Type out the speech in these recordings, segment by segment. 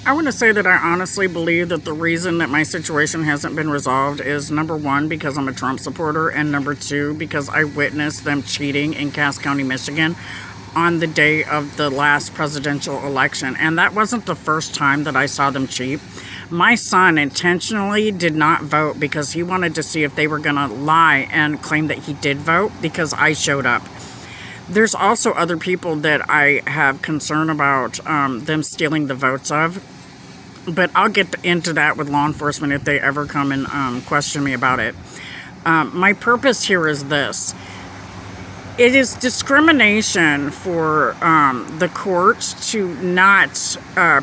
I want to say that I honestly believe that the reason that my situation hasn't been resolved is number one, because I'm a Trump supporter, and number two, because I witnessed them cheating in Cass County, Michigan on the day of the last presidential election. And that wasn't the first time that I saw them cheat. My son intentionally did not vote because he wanted to see if they were going to lie and claim that he did vote because I showed up. There's also other people that I have concern about them stealing the votes of, but I'll get into that with law enforcement if they ever come and question me about it. My purpose here is this. It is discrimination for the courts to not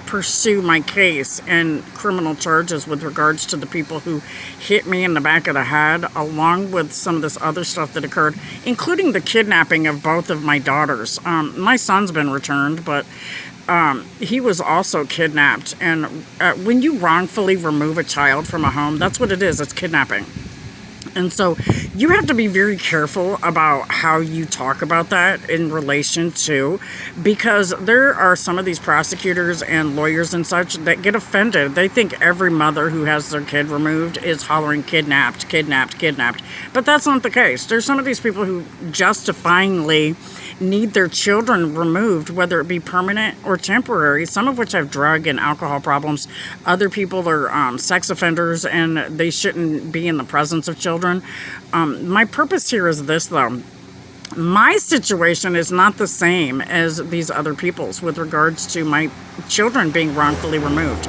pursue my case and criminal charges with regards to the people who hit me in the back of the head, along with some of this other stuff that occurred, including the kidnapping of both of my daughters. My son's been returned, but he was also kidnapped. And when you wrongfully remove a child from a home, that's what it is. It's kidnapping. And so you have to be very careful about how you talk about that in relation to, because there are some of these prosecutors and lawyers and such that get offended. They think every mother who has their kid removed is hollering kidnapped, kidnapped, kidnapped. But that's not the case. There's some of these people who justifyingly need their children removed, whether it be permanent or temporary, some of which have drug and alcohol problems. Other people are sex offenders and they shouldn't be in the presence of children. My purpose here is this, though. My situation is not the same as these other people's with regards to my children being wrongfully removed.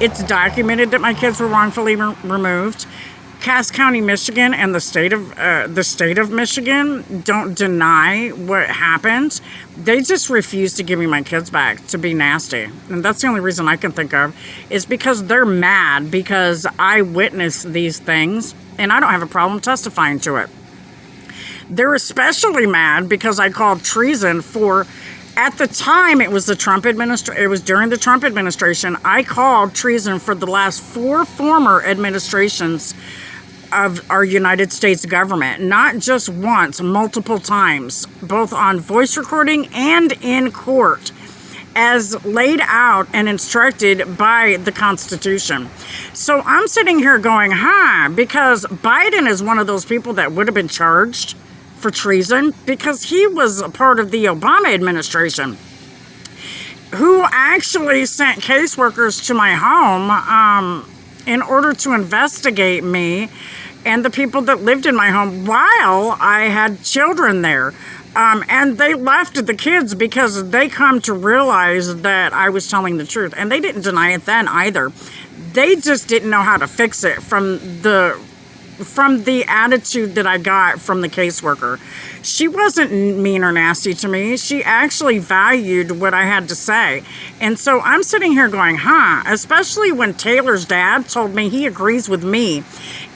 It's documented that my kids were wrongfully removed. Cass County, Michigan, and the state of Michigan don't deny what happened. They just refuse to give me my kids back to be nasty. And that's the only reason I can think of, is because they're mad because I witnessed these things and I don't have a problem testifying to it. They're especially mad because I called treason for, at the time it was it was during the Trump administration, I called treason for the last 4 former administrations of our United States government, not just once, multiple times, both on voice recording and in court, as laid out and instructed by the Constitution. So I'm sitting here going, because Biden is one of those people that would have been charged for treason because he was a part of the Obama administration, who actually sent caseworkers to my home in order to investigate me and the people that lived in my home while I had children there. And they left the kids because they come to realize that I was telling the truth. And they didn't deny it then either. They just didn't know how to fix it from the attitude that I got from the caseworker. She wasn't mean or nasty to me. She actually valued what I had to say. And so I'm sitting here going, especially when Taylor's dad told me he agrees with me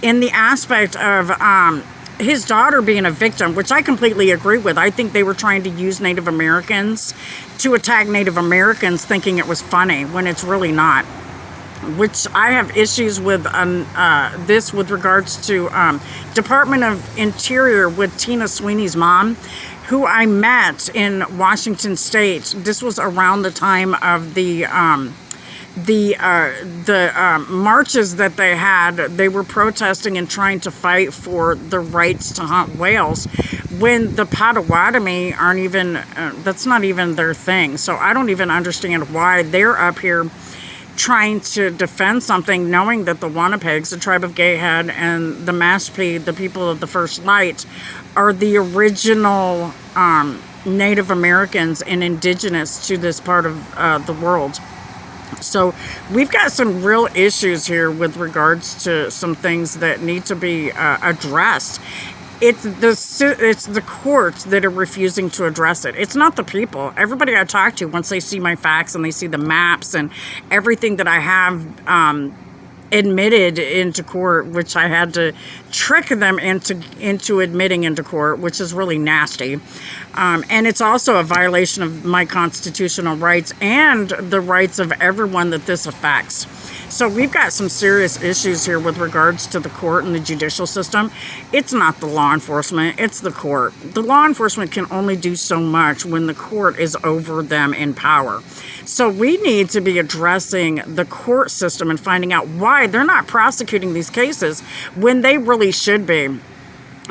in the aspect of his daughter being a victim, which I completely agree with. I think they were trying to use Native Americans to attack Native Americans, thinking it was funny when it's really not. Which I have issues with this with regards to Department of Interior with Tina Sweeney's mom, who I met in Washington State. This was around the time of the marches that they had. They were protesting and trying to fight for the rights to hunt whales, when the Potawatomi aren't even, that's not even their thing. So I don't even understand why they're up here trying to defend something, knowing that the Wannapegs, the tribe of Gayhead, and the Mashpee, the people of the First Light, are the original Native Americans and indigenous to this part of the world. So we've got some real issues here with regards to some things that need to be addressed. It's the courts that are refusing to address it. It's not the people. Everybody I talk to, once they see my facts and they see the maps and everything that I have admitted into court, which I had to trick them into admitting into court, which is really nasty. And it's also a violation of my constitutional rights and the rights of everyone that this affects. So we've got some serious issues here with regards to the court and the judicial system. It's not the law enforcement, it's the court. The law enforcement can only do so much when the court is over them in power. So we need to be addressing the court system and finding out why they're not prosecuting these cases when they really should be.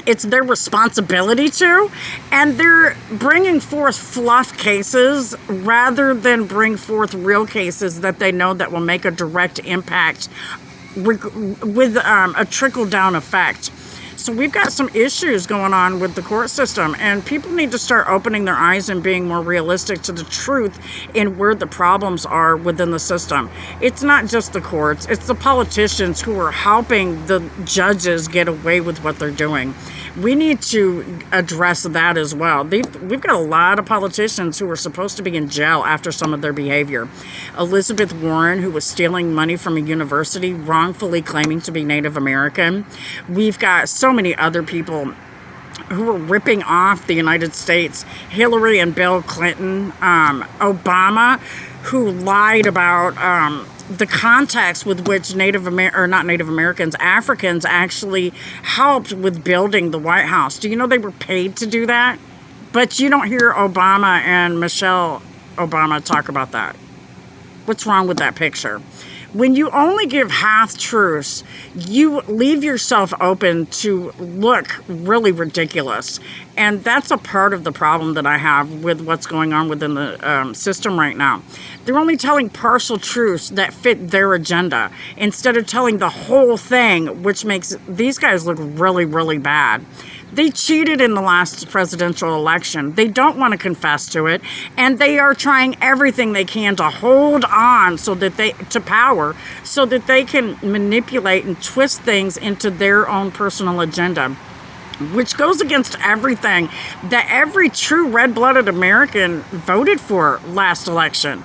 It's their responsibility to, and they're bringing forth fluff cases rather than bring forth real cases that they know that will make a direct impact with a trickle-down effect. So we've got some issues going on with the court system, and people need to start opening their eyes and being more realistic to the truth in where the problems are within the system. It's not just the courts, it's the politicians who are helping the judges get away with what they're doing. We need to address that as well. We've got a lot of politicians who are supposed to be in jail after some of their behavior. Elizabeth Warren, who was stealing money from a university, wrongfully claiming to be Native American. We've got so many other people who are ripping off the United States. Hillary and Bill Clinton, Obama, who lied about the context with which Africans actually helped with building the White House. Do you know they were paid to do that? But you don't hear Obama and Michelle Obama talk about that. What's wrong with that picture? When you only give half-truths, you leave yourself open to look really ridiculous. And that's a part of the problem that I have with what's going on within the system right now. They're only telling partial truths that fit their agenda instead of telling the whole thing, which makes these guys look really, really bad. They cheated in the last presidential election. They don't want to confess to it, and they are trying everything they can to hold on to power so that they can manipulate and twist things into their own personal agenda, which goes against everything that every true red-blooded American voted for last election.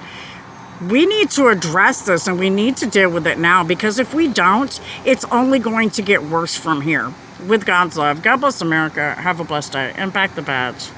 We need to address this, and we need to deal with it now, because if we don't, it's only going to get worse from here. With God's love, God bless America. Have a blessed day. And back the badge.